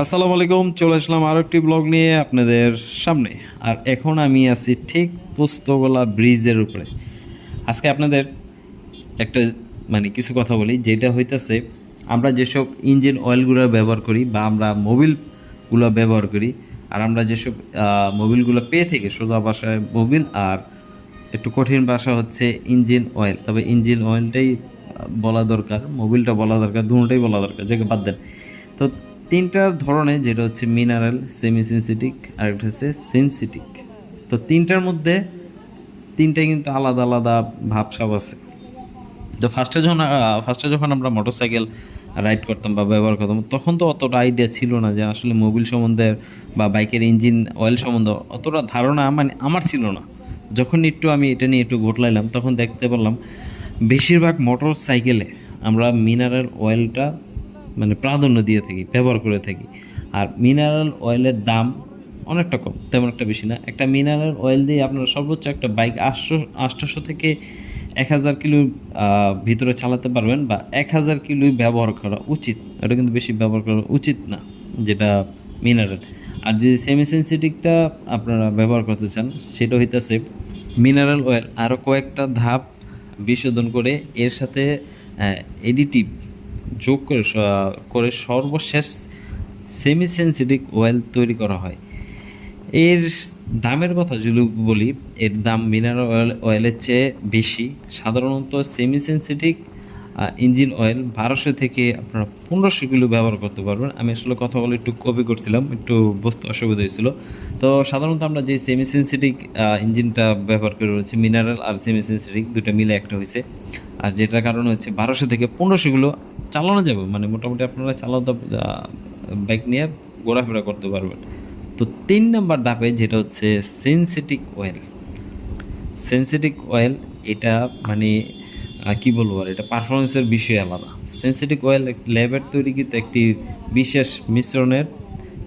আসসালামু আলাইকুম, চলে আসলাম আরও একটি ব্লগ নিয়ে আপনাদের সামনে। আর এখন আমি আছি ঠিক পোস্তগোলা ব্রিজের উপরে। আজকে আপনাদের একটা কিছু কথা বলি, যেটা হইতেছে আমরা যেসব ইঞ্জিন অয়েলগুলো ব্যবহার করি বা আমরা মোবিলগুলো ব্যবহার করি, আর আমরা যেসব মোবিলগুলো পেয়ে থাকি, সোজা ভাষায় মোবিল, আর একটু কঠিন ভাষা হচ্ছে ইঞ্জিন অয়েল। তবে ইঞ্জিন অয়েলটাই বলা দরকার, মোবিলটা বলা দরকার, দুটোটাই বলা দরকার, যেটা বাদ দেন। তো তিনটার ধরনে, যেটা হচ্ছে মিনারেল, সেমি সিনথেটিক, আর একটা হচ্ছে সিনথেটিক। তো তিনটার মধ্যে তিনটাই কিন্তু আলাদা আলাদা ভাবসাব আছে। তো ফার্স্টে যখন আমরা মোটরসাইকেল রাইড করতাম বা ব্যবহার করতাম, তখন তো অতটা আইডিয়া ছিল না যে আসলে মোবিল সম্বন্ধে বা বাইকের ইঞ্জিন অয়েল সম্বন্ধে অতটা ধারণা আমার ছিল না। যখন একটু আমি এটা নিয়ে একটু ঘোটলাইলাম, তখন দেখতে পারলাম বেশিরভাগ মোটর সাইকেলে আমরা মিনারেল অয়েলটা প্রাধান্য দিয়ে থাকি, ব্যবহার করে থাকি। আর মিনারেল অয়েলের দাম অনেকটা কম, তেমন একটা বেশি না। একটা মিনারেল অয়েল দিয়ে আপনারা সর্বোচ্চ একটা বাইক 800 থেকে 1000 কিলো ভিতরে চালাতে পারবেন, বা 1000 কিলোই ব্যবহার করা উচিত। এটা কিন্তু বেশি ব্যবহার করা উচিত না, যেটা মিনারেল। আর যদি সেমি সেন্সিটিভটা আপনারা ব্যবহার করতে চান, সেটা হইতেছে মিনারেল অয়েল আরও কয়েকটা ধাপ বিশোধন করে এর সাথে এডিটিভ যোগ করে সর্বশেষ সেমি সেন্সিটিভ অয়েল তৈরি করা হয়। এর দামের কথা যদি বলি, এর দাম মিনারেল অয়েলের চেয়ে বেশি। সাধারণত সেমি সেন্সিটিভ ইঞ্জিন অয়েল 1200 থেকে আপনারা 1500 কিলো ব্যবহার করতে পারবেন। আমি আসলে কথা বলে একটু কপি করছিলাম, একটু বুঝতে অসুবিধা হয়েছিল। তো সাধারণত আমরা যে সেমি সেন্সিটিভ ইঞ্জিনটা ব্যবহার করে রয়েছে, মিনারেল আর সেমি সেন্সিটিভ দুটো মিলে একটা হয়েছে। আর যেটার কারণে হচ্ছে 1200 থেকে 1500 কিলো চালানো যাবে, মোটামুটি আপনারা চালাতে বাইক নিয়ে ঘোরাফেরা করতে পারবেন। তো 3 নম্বর ধাপে, যেটা হচ্ছে সিনথেটিক অয়েল। সিনথেটিক অয়েল এটা মানে কি বলবো, আর এটা পারফরমেন্সের বিষয় আলাদা। সিনথেটিক অয়েল ল্যাবের তৈরিকৃত একটি বিশেষ মিশ্রণের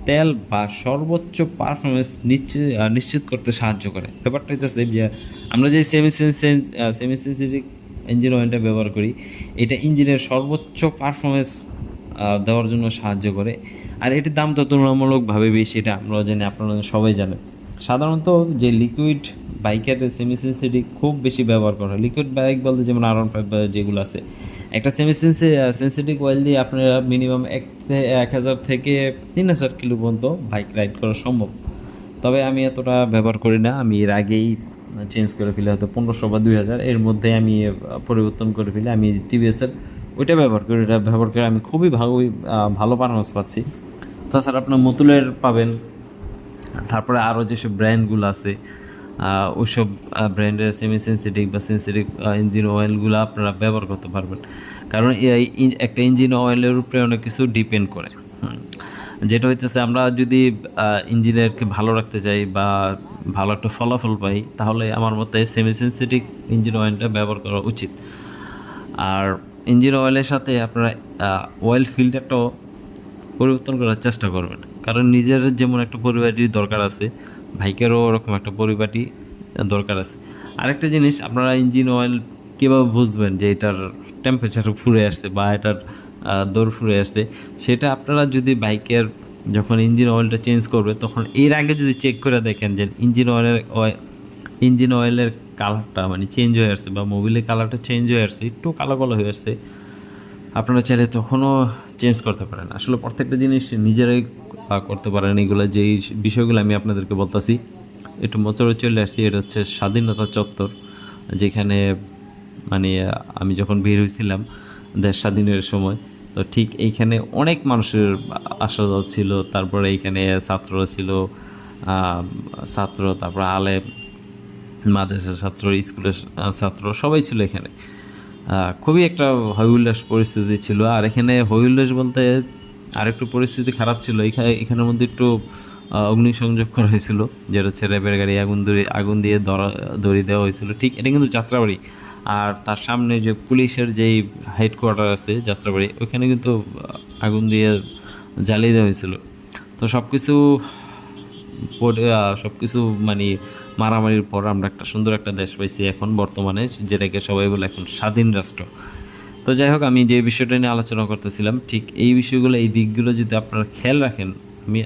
তেল বা সর্বোচ্চ পারফরমেন্স নিশ্চিত করতে সাহায্য করে। ব্যাপারটা হইতেছে যে আমরা যে সেমি সেন্সিটিভ ইঞ্জিন অয়েলটা ব্যবহার করি, এটা ইঞ্জিনের সর্বোচ্চ পারফরমেন্স দেওয়ার জন্য সাহায্য করে। আর এটির দাম তো তুলনামূলকভাবে বেশি, এটা আমরা জানি, আপনারা সবাই জানেন। সাধারণত যে লিকুইড বাইকের সেমি সেন্সিটিভ খুব বেশি ব্যবহার করা হয়। লিকুইড বাইক বলতে যেমন R15 যেগুলো আছে, একটা সেমি সেন্সিটিভ অয়েল দিয়ে আপনারা মিনিমাম 1000 থেকে 3000 কিলো পর্যন্ত বাইক রাইড করা সম্ভব। তবে আমি এতটা ব্যবহার করি না, আমি এর আগেই চেঞ্জ করে ফেলি, হয়তো 1500 বা 2000 এর মধ্যে আমি পরিবর্তন করে ফেলি। আমি টিভিএসের ওইটা ব্যবহার করি, এটা ব্যবহার করে আমি খুবই ভালো পারফরমেন্স পাচ্ছি। তাছাড়া আপনার মতুলের পাবেন। তারপরে আরও যেসব ব্র্যান্ডগুলো আছে, ওইসব ব্র্যান্ডের সেমি সেন্সিটিভ বা সেন্সিটিভ ইঞ্জিন অয়েলগুলো আপনারা ব্যবহার করতে পারবেন। কারণ একটা ইঞ্জিন অয়েলের উপরে অনেক কিছু ডিপেন্ড করে। যেটা হইতেছে, আমরা যদি ইঞ্জিনিয়ারকে ভালো রাখতে চাই বা ভালো একটা ফলাফল পাই, তাহলে আমার মতে সেমি সেন্সিটিভ ইঞ্জিন অয়েলটা ব্যবহার করা উচিত। আর ইঞ্জিন অয়েলের সাথে আপনারা অয়েল ফিল্টারটাও পরিবর্তন করার চেষ্টা করবেন। কারণ নিজের যেমন একটা পরিপাটি দরকার আছে, বাইকেরও ওরকম একটা পরিপাটি দরকার আছে। আরেকটা জিনিস, আপনারা ইঞ্জিন অয়েল কীভাবে বুঝবেন যে এটার টেম্পারেচার ফুরে আসছে বা এটার দৌড় ফুরে আসছে, সেটা আপনারা যদি বাইকের যখন ইঞ্জিন অয়েলটা চেঞ্জ করবে, তখন এর আগে যদি চেক করে দেখেন যে ইঞ্জিন অয়েলের কালারটা চেঞ্জ হয়ে আসছে বা মোবিলের কালারটা চেঞ্জ হয়ে আসছে, একটু কালো কালো হয়ে আসছে, আপনারা চাইলে তখনও চেঞ্জ করতে পারেন। আসলে প্রত্যেকটা জিনিস নিজেরাই করতে পারেন। এগুলো যেই বিষয়গুলো আমি আপনাদেরকে বলতেছি, একটু মোচড়ে চলে আসছি। এটা হচ্ছে স্বাধীনতা চত্বর, যেখানে মানে আমি যখন বের হয়েছিলাম দেশ স্বাধীনের সময়, তো ঠিক এইখানে অনেক মানুষের আসা যাওয়া ছিল। তারপরে এইখানে ছাত্ররা ছিল, ছাত্র, তারপর আলেম, মাদ্রাসার ছাত্র, স্কুলের ছাত্র, সবাই ছিল এখানে। খুবই একটা হইহুল্লাস পরিস্থিতি ছিল। আর এখানে হইহুল্লাস বলতে আরেকটু পরিস্থিতি খারাপ ছিল। এখানের মধ্যে একটু অগ্নিসংযোগ করা হয়েছিল, যেটা হচ্ছে র্যাবের গাড়ি আগুন দিয়ে দড়ি দেওয়া হয়েছিল। ঠিক এটা কিন্তু যাত্রাবাড়ি, আর তার সামনে যে পুলিশের যেই হেডকোয়ার্টার আছে যাত্রাবাড়ি, ওইখানে কিন্তু আগুন দিয়ে জ্বালিয়ে দেওয়া হয়েছিল। তো সব কিছু মারামারির পর আমরা একটা সুন্দর একটা দেশ পাইছি এখন বর্তমানে, যেটাকে সবাই বলে এখন স্বাধীন রাষ্ট্র। তো যাই হোক, আমি যে বিষয়টা নিয়ে আলোচনা করতেছিলাম, ঠিক এই বিষয়গুলো, এই দিকগুলো যদি আপনারা খেয়াল রাখেন,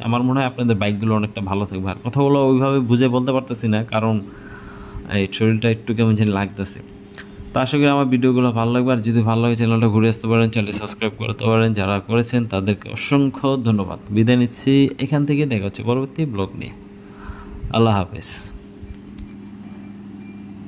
আমার মনে হয় আপনাদের বাইকগুলো অনেকটা ভালো থাকবে। আর কথাগুলো ওইভাবে বুঝে বলতে পারতেছি না, কারণ এই শরীরটা একটু কেমন জানি লাগতেছে। তো আশা করি আমার ভিডিওগুলো ভালো লাগবে, আর যদি ভালো লাগে চ্যানেলটা ঘুরে আসতে পারেন, চ্যানেল সাবস্ক্রাইব করতে পারেন। যারা করেছেন তাদেরকে অসংখ্য ধন্যবাদ। বিদায় নিচ্ছি এখান থেকে, দেখা হচ্ছে পরবর্তী ব্লগ নিয়ে। আল্লাহ হাফেজ।